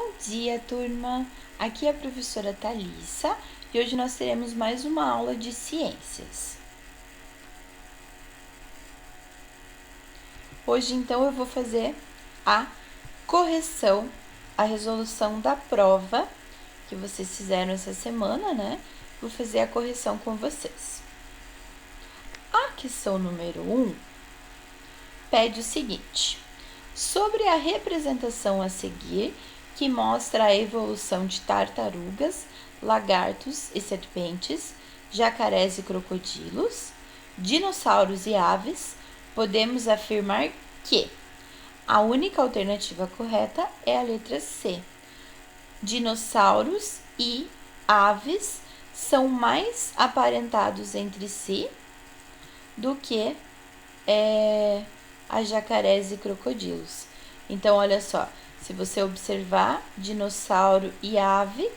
Bom dia, turma! Aqui é a professora Thalissa e hoje nós teremos mais uma aula de ciências. Hoje, então, eu vou fazer a correção, a resolução da prova que vocês fizeram essa semana, né? Vou fazer a correção com vocês. A questão número 1 pede o seguinte: sobre a representação a seguir, que mostra a evolução de tartarugas, lagartos e serpentes, jacarés e crocodilos, dinossauros e aves, podemos afirmar que a única alternativa correta é a letra C. Dinossauros e aves são mais aparentados entre si do que a jacarés e crocodilos. Então, olha só, se você observar dinossauro e ave,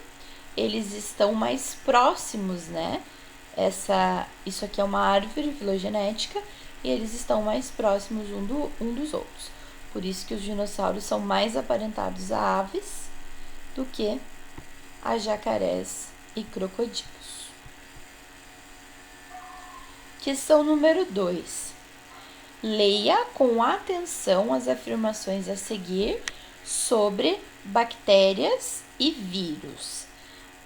eles estão mais próximos, né? Isso aqui é uma árvore filogenética e eles estão mais próximos um dos outros. Por isso que os dinossauros são mais aparentados a aves do que a jacarés e crocodilos. Questão número 2. Leia com atenção as afirmações a seguir sobre bactérias e vírus.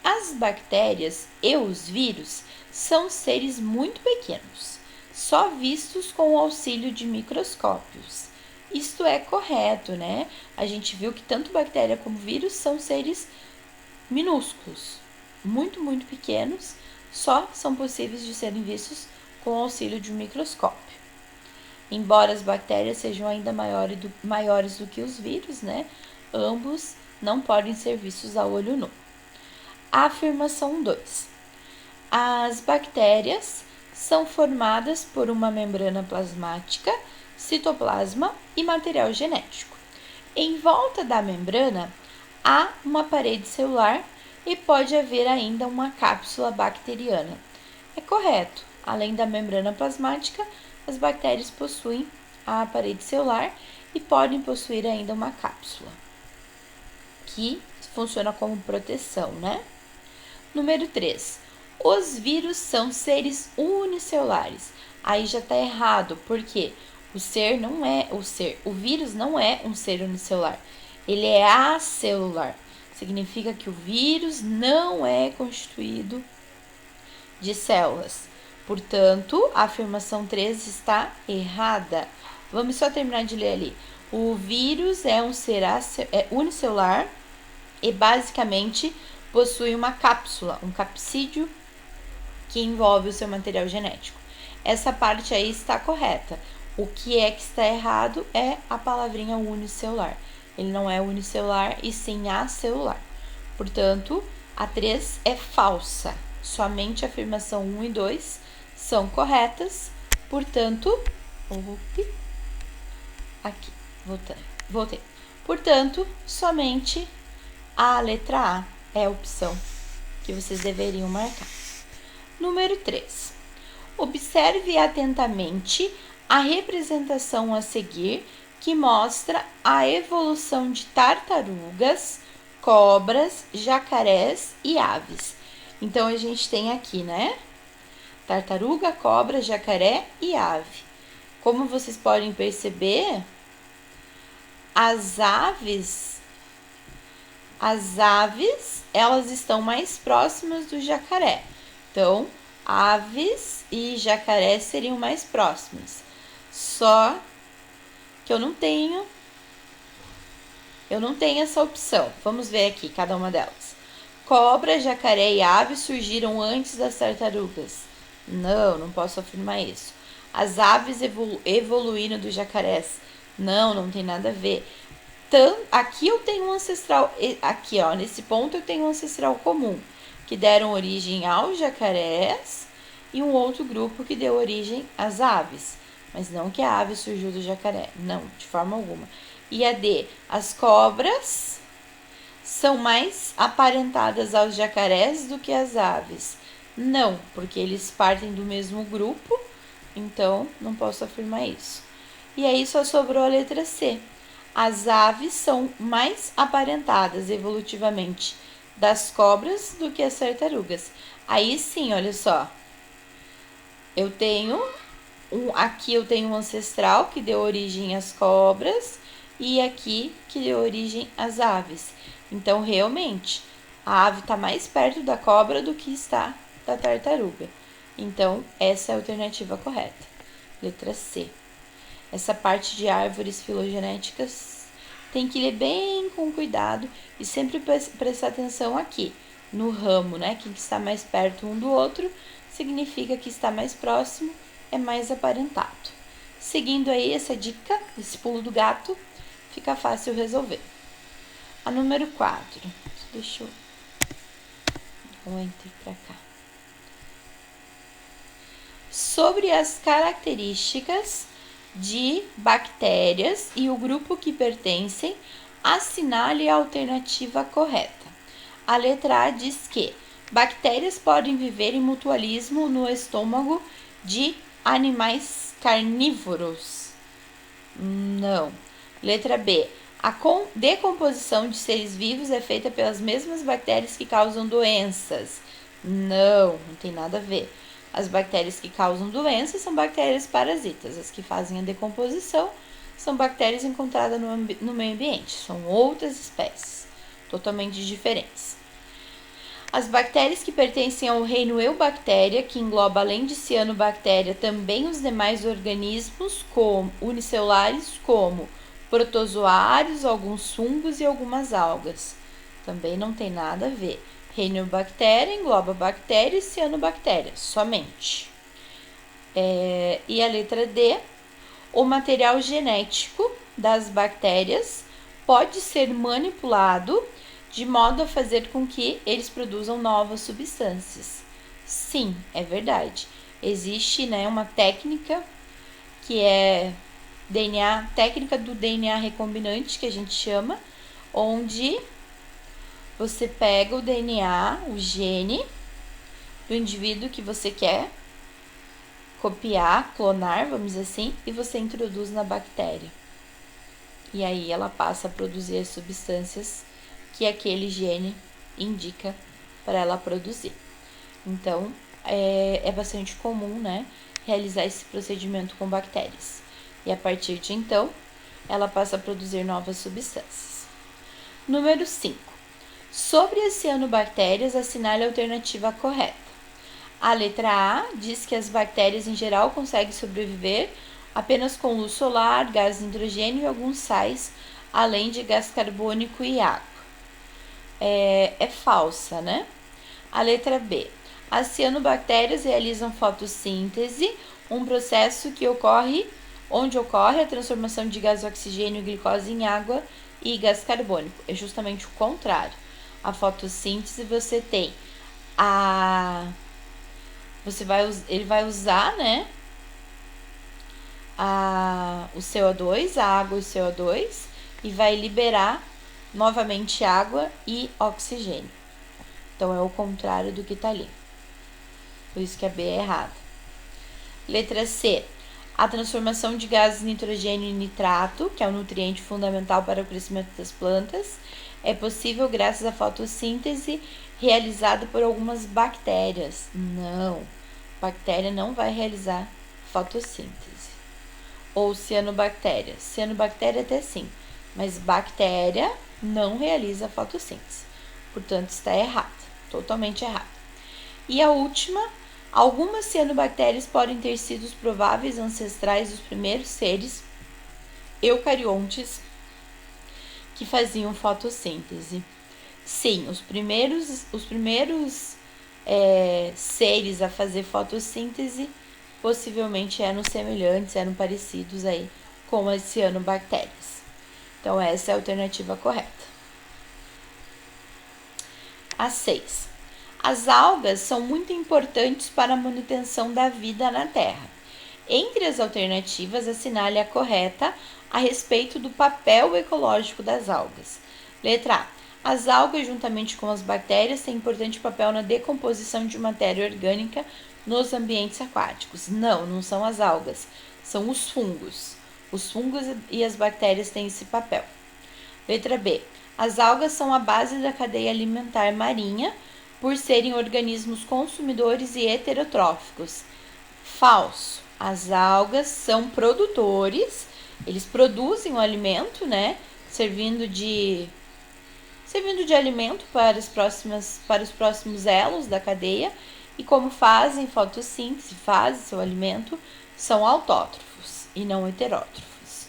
As bactérias e os vírus são seres muito pequenos, só vistos com o auxílio de microscópios. Isto é correto, né? A gente viu que tanto bactéria como vírus são seres minúsculos, muito, muito pequenos, só são possíveis de serem vistos com o auxílio de um microscópio. Embora as bactérias sejam ainda maiores do que os vírus, né? Ambos não podem ser vistos a olho nu. A afirmação 2. As bactérias são formadas por uma membrana plasmática, citoplasma e material genético. Em volta da membrana há uma parede celular e pode haver ainda uma cápsula bacteriana. É correto. Além da membrana plasmática, as bactérias possuem a parede celular e podem possuir ainda uma cápsula, que funciona como proteção, né? Número 3. Os vírus são seres unicelulares. Aí já está errado, porque o vírus não é um ser unicelular. Ele é acelular. Significa que o vírus não é constituído de células. Portanto, a afirmação 3 está errada. Vamos só terminar de ler ali. O vírus é um ser unicelular e basicamente possui uma cápsula, um capsídeo que envolve o seu material genético. Essa parte aí está correta. O que é que está errado é a palavrinha unicelular. Ele não é unicelular e sim acelular. Portanto, a 3 é falsa. Somente a afirmação 1 e 2 são corretas, portanto, voltei. Portanto, somente a letra A é a opção que vocês deveriam marcar. Número 3. Observe atentamente a representação a seguir, que mostra a evolução de tartarugas, cobras, jacarés e aves. Então, a gente tem aqui, né? Tartaruga, cobra, jacaré e ave. Como vocês podem perceber, as aves, elas estão mais próximas do jacaré. Então, aves e jacaré seriam mais próximas. Só que eu não tenho essa opção. Vamos ver aqui cada uma delas. Cobra, jacaré e ave surgiram antes das tartarugas. Não posso afirmar isso. As aves evoluíram dos jacarés. Não tem nada a ver. Aqui eu tenho um ancestral, aqui ó, nesse ponto eu tenho um ancestral comum, que deram origem aos jacarés e um outro grupo que deu origem às aves. Mas não que a ave surgiu do jacaré, não, de forma alguma. E a D, as cobras são mais aparentadas aos jacarés do que as aves. Não, porque eles partem do mesmo grupo, então não posso afirmar isso. E aí só sobrou a letra C. As aves são mais aparentadas evolutivamente das cobras do que as tartarugas. Aí sim, olha só. Aqui eu tenho um ancestral que deu origem às cobras e aqui que deu origem às aves. Então, realmente, a ave está mais perto da cobra do que está da tartaruga. Então, essa é a alternativa correta. Letra C. Essa parte de árvores filogenéticas tem que ler bem com cuidado e sempre prestar atenção aqui no ramo, né? Quem está mais perto um do outro significa que está mais próximo, é mais aparentado. Seguindo aí essa dica, esse pulo do gato, fica fácil resolver. A número 4. Deixa eu dar um enter para cá. Sobre as características de bactérias e o grupo que pertencem, assinale a alternativa correta. A letra A diz que bactérias podem viver em mutualismo no estômago de animais carnívoros. Não. Letra B. A decomposição de seres vivos é feita pelas mesmas bactérias que causam doenças. Não tem nada a ver. As bactérias que causam doenças são bactérias parasitas. As que fazem a decomposição são bactérias encontradas no meio ambiente. São outras espécies, totalmente diferentes. As bactérias que pertencem ao reino Eubactéria, que engloba além de cianobactéria também os demais organismos unicelulares, como protozoários, alguns fungos e algumas algas. Também não tem nada a ver. Reino Eubactéria engloba bactérias e cianobactérias, somente. E a letra D, o material genético das bactérias pode ser manipulado de modo a fazer com que eles produzam novas substâncias. Sim, é verdade. Existe, né, uma técnica que é técnica do DNA recombinante, que a gente chama, onde você pega o DNA, o gene do indivíduo que você quer copiar, clonar, vamos dizer assim, e você introduz na bactéria. E aí ela passa a produzir as substâncias que aquele gene indica para ela produzir. Então, é bastante comum, né, realizar esse procedimento com bactérias. E a partir de então, ela passa a produzir novas substâncias. Número 5. Sobre as cianobactérias, assinale a alternativa correta. A letra A diz que as bactérias em geral conseguem sobreviver apenas com luz solar, gás de nitrogênio e alguns sais, além de gás carbônico e água. É falsa, né? A letra B. As cianobactérias realizam fotossíntese, um processo onde ocorre a transformação de gás oxigênio e glicose em água e gás carbônico. É justamente o contrário. A fotossíntese você tem ele vai usar, né, o CO2, a água e o CO2, e vai liberar novamente água e oxigênio. Então, é o contrário do que tá ali. Por isso que a B é errada. Letra C. A transformação de gases nitrogênio e nitrato, que é um nutriente fundamental para o crescimento das plantas, é possível graças à fotossíntese realizada por algumas bactérias. Não, bactéria não vai realizar fotossíntese. Ou cianobactéria. Cianobactéria até sim, mas bactéria não realiza fotossíntese. Portanto, está errado, totalmente errado. E a última, algumas cianobactérias podem ter sido os prováveis ancestrais dos primeiros seres eucariontes que faziam fotossíntese. Sim, os primeiros seres a fazer fotossíntese possivelmente eram semelhantes, eram parecidos aí com as cianobactérias. Então, essa é a alternativa correta. A 6. As algas são muito importantes para a manutenção da vida na Terra. Entre as alternativas, assinale a correta a respeito do papel ecológico das algas. Letra A. As algas, juntamente com as bactérias, têm importante papel na decomposição de matéria orgânica nos ambientes aquáticos. Não são as algas, são os fungos. Os fungos e as bactérias têm esse papel. Letra B. As algas são a base da cadeia alimentar marinha por serem organismos consumidores e heterotróficos. Falso. As algas são produtores, eles produzem o alimento, né? Servindo de alimento para os próximos elos da cadeia, e como fazem fotossíntese, fazem seu alimento, são autótrofos e não heterótrofos.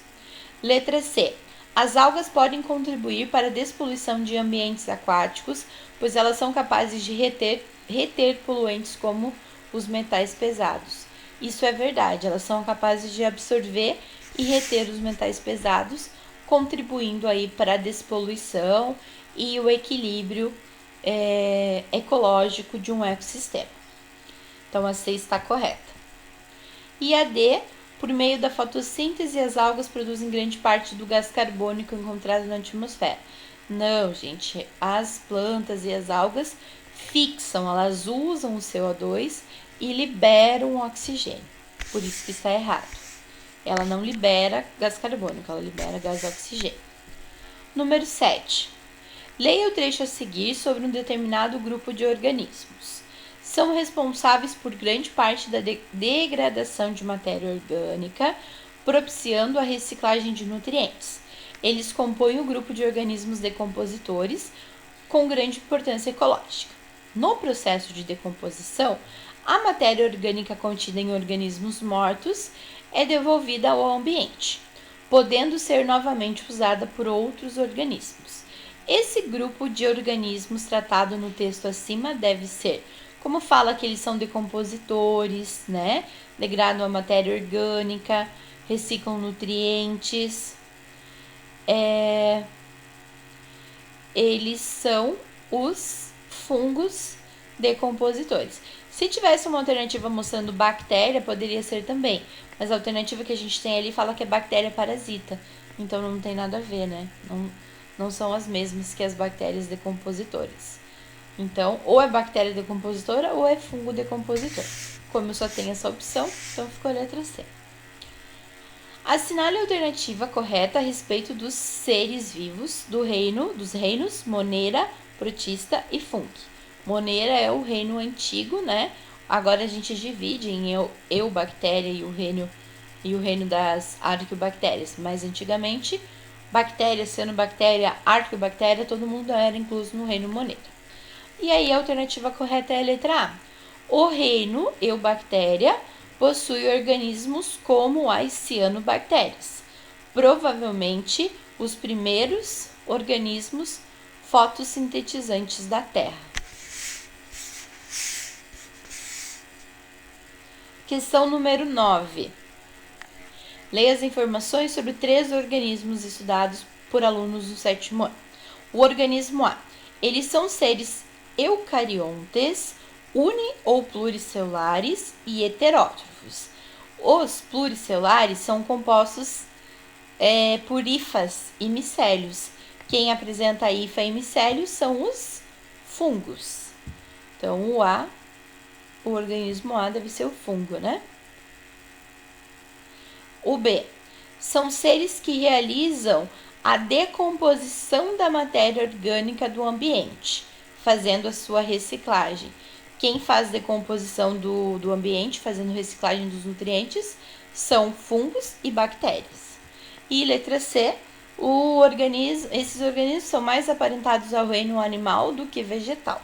Letra C. As algas podem contribuir para a despoluição de ambientes aquáticos, pois elas são capazes de reter poluentes como os metais pesados. Isso é verdade, elas são capazes de absorver e reter os metais pesados, contribuindo aí para a despoluição e o equilíbrio ecológico de um ecossistema. Então, a C está correta. E a D, por meio da fotossíntese, as algas produzem grande parte do gás carbônico encontrado na atmosfera. Não, gente, as plantas e as algas fixam, elas usam o CO2 e liberam o oxigênio. Por isso que está errado. Ela não libera gás carbônico, ela libera gás oxigênio. Número 7. Leia o trecho a seguir sobre um determinado grupo de organismos. São responsáveis por grande parte da degradação de matéria orgânica, propiciando a reciclagem de nutrientes. Eles compõem o grupo de organismos decompositores com grande importância ecológica. No processo de decomposição, a matéria orgânica contida em organismos mortos é devolvida ao ambiente, podendo ser novamente usada por outros organismos. Esse grupo de organismos tratado no texto acima deve ser, como fala que eles são decompositores, né? Degradam a matéria orgânica, reciclam nutrientes. Eles são os fungos decompositores. Se tivesse uma alternativa mostrando bactéria, poderia ser também. Mas a alternativa que a gente tem ali fala que é bactéria parasita. Então não tem nada a ver, né? Não são as mesmas que as bactérias decompositoras. Então, ou é bactéria decompositora ou é fungo decompositor. Como eu só tenho essa opção, então ficou a letra C. Assinale a alternativa correta a respeito dos seres vivos dos reinos Monera, Protista e Fungi. Monera é o reino antigo, né? Agora a gente divide em eubactéria e o reino das arqueobactérias. Mas antigamente, bactéria, cianobactéria, arqueobactéria, todo mundo era incluso no reino Monera. E aí a alternativa correta é a letra A. O reino eubactéria possui organismos como as cianobactérias, provavelmente os primeiros organismos fotossintetizantes da Terra. Questão número 9. Leia as informações sobre 3 organismos estudados por alunos do 7º ano. O organismo A. Eles são seres eucariontes, uni- ou pluricelulares e heterótrofos. Os pluricelulares são compostos por hifas e micélios. Quem apresenta hifa e micélios são os fungos. Então, o organismo A deve ser o fungo, né? O B. São seres que realizam a decomposição da matéria orgânica do ambiente, fazendo a sua reciclagem. Quem faz decomposição do ambiente, fazendo reciclagem dos nutrientes, são fungos e bactérias. E letra C, esses organismos são mais aparentados ao reino animal do que vegetal.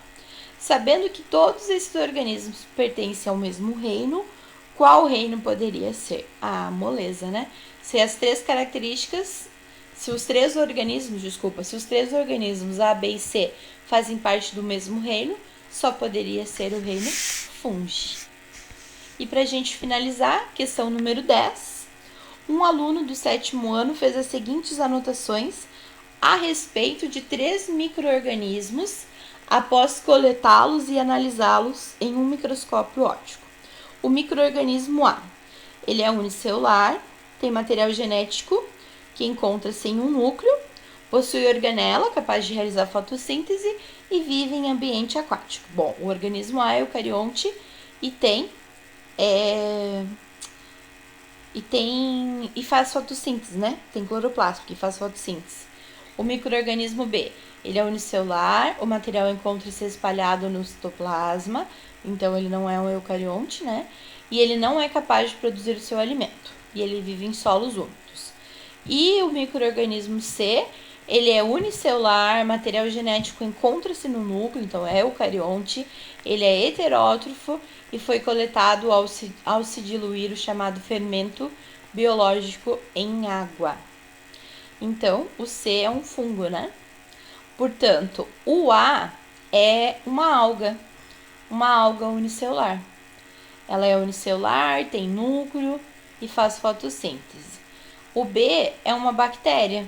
Sabendo que todos esses organismos pertencem ao mesmo reino, qual reino poderia ser? A moleza, né? Se os três organismos A, B e C fazem parte do mesmo reino, só poderia ser o reino fungi. E para a gente finalizar, questão número 10. Um aluno do 7º ano fez as seguintes anotações a respeito de 3 micro-organismos após coletá-los e analisá-los em um microscópio óptico. O micro-organismo A, ele é unicelular, tem material genético que encontra-se em um núcleo, possui organela capaz de realizar fotossíntese e vive em ambiente aquático. Bom, o organismo A é eucarionte e tem e faz fotossíntese, né? Tem cloroplasto que faz fotossíntese. O microorganismo B, ele é unicelular, o material encontra-se espalhado no citoplasma, então ele não é um eucarionte, né? E ele não é capaz de produzir o seu alimento, e ele vive em solos úmidos. E o microorganismo C, ele é unicelular, material genético encontra-se no núcleo, então é eucarionte, ele é heterótrofo e foi coletado ao se diluir o chamado fermento biológico em água. Então, o C é um fungo, né? Portanto, o A é uma alga unicelular. Ela é unicelular, tem núcleo e faz fotossíntese. O B é uma bactéria.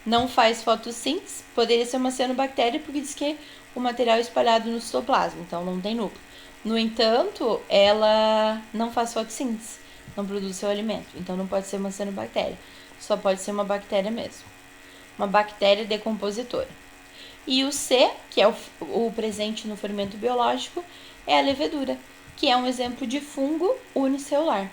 Não faz fotossíntese, poderia ser uma cianobactéria porque diz que o material é espalhado no citoplasma, então não tem núcleo. No entanto, ela não faz fotossíntese, não produz seu alimento, então não pode ser uma cianobactéria, só pode ser uma bactéria mesmo, uma bactéria decompositora. E o C, que é o presente no fermento biológico, é a levedura, que é um exemplo de fungo unicelular.